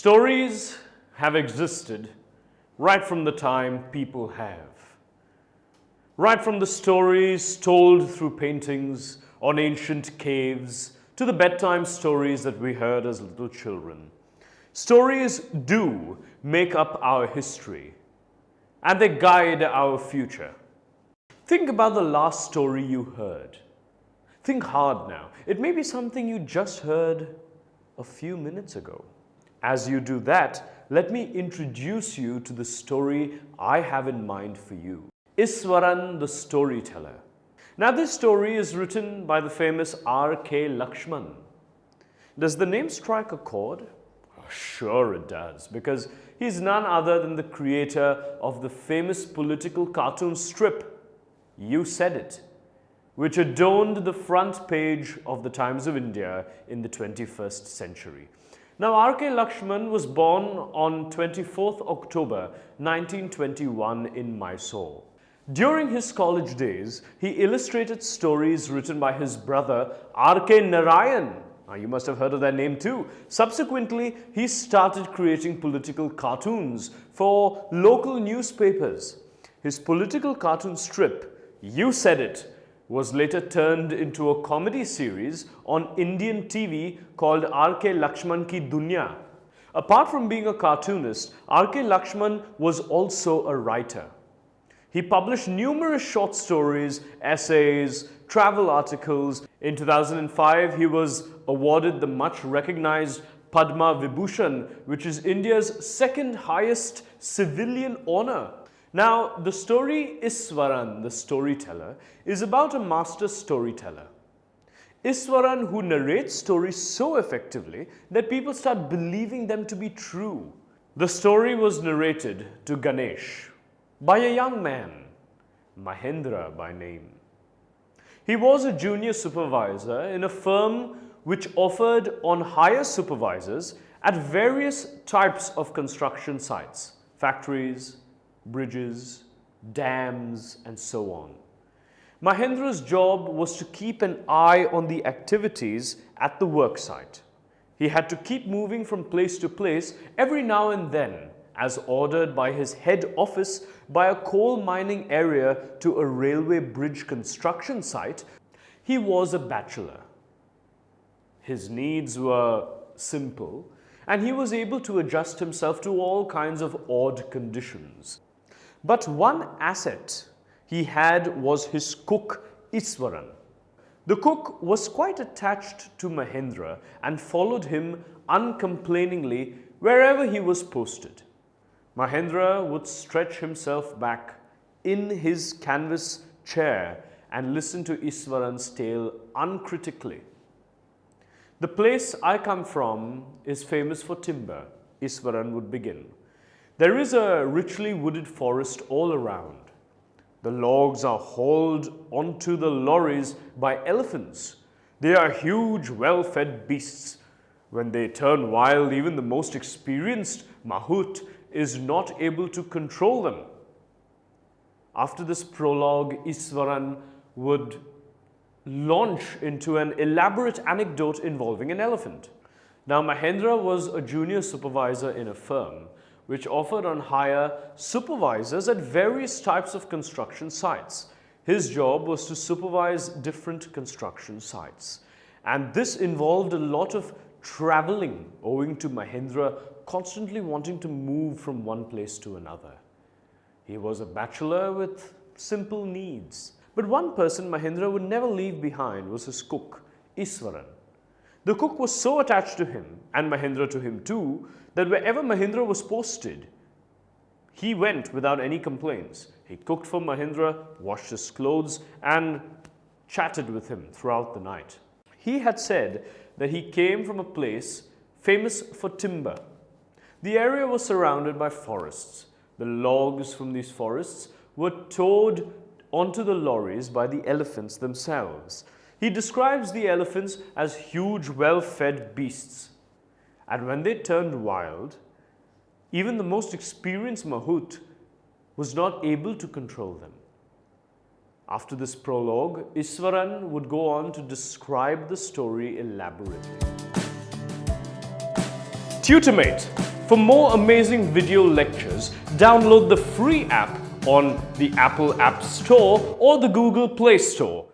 Stories have existed right from the time people have. Right from the stories told through paintings on ancient caves to the bedtime stories that we heard as little children. Stories do make up our history and they guide our future. Think about the last story you heard. Think hard now. It may be something you just heard a few minutes ago. As you do that, let me introduce you to the story I have in mind for you. Iswaran the Storyteller. Now this story is written by the famous R.K. Lakshman. Does the name strike a chord? Oh, sure it does, because he's none other than the creator of the famous political cartoon strip, You Said It, which adorned the front page of the Times of India in the 21st century. Now, R.K. Lakshman was born on 24th October 1921 in Mysore. During his college days, he illustrated stories written by his brother R.K. Narayan. Now, you must have heard of that name too. Subsequently, he started creating political cartoons for local newspapers. His political cartoon strip, You Said It, was later turned into a comedy series on Indian TV called R.K. Lakshman Ki Dunya. Apart from being a cartoonist, R.K. Lakshman was also a writer. He published numerous short stories, essays, travel articles. In 2005, he was awarded the much recognized Padma Vibhushan, which is India's second highest civilian honor. Now, the story Iswaran the Storyteller is about a master storyteller. Iswaran, who narrates stories so effectively that people start believing them to be true. The story was narrated to Ganesh by a young man, Mahendra by name. He was a junior supervisor in a firm which offered on hire supervisors at various types of construction sites, factories, bridges, dams, and so on. Mahendra's job was to keep an eye on the activities at the work site. He had to keep moving from place to place every now and then, as ordered by his head office by a coal mining area to a railway bridge construction site. He was a bachelor. His needs were simple, and he was able to adjust himself to all kinds of odd conditions. But one asset he had was his cook, Iswaran. The cook was quite attached to Mahendra and followed him uncomplainingly wherever he was posted. Mahendra would stretch himself back in his canvas chair and listen to Iswaran's tale uncritically. The place I come from is famous for timber, Iswaran would begin. There is a richly wooded forest all around. The logs are hauled onto the lorries by elephants. They are huge, well-fed beasts. When they turn wild, even the most experienced mahout is not able to control them. After this prologue, Iswaran would launch into an elaborate anecdote involving an elephant. Now, Mahendra was a junior supervisor in a firm which offered on hire supervisors at various types of construction sites. His job was to supervise different construction sites. And this involved a lot of traveling, owing to Mahendra constantly wanting to move from one place to another. He was a bachelor with simple needs. But one person Mahendra would never leave behind was his cook, Iswaran. The cook was so attached to him, and Mahendra to him too, that wherever Mahendra was posted, he went without any complaints. He cooked for Mahendra, washed his clothes, and chatted with him throughout the night. He had said that he came from a place famous for timber. The area was surrounded by forests. The logs from these forests were towed onto the lorries by the elephants themselves. He describes the elephants as huge, well-fed beasts. And when they turned wild, even the most experienced mahout was not able to control them. After this prologue, Iswaran would go on to describe the story elaborately. Tutormate. For more amazing video lectures, download the free app on the Apple App Store or the Google Play Store.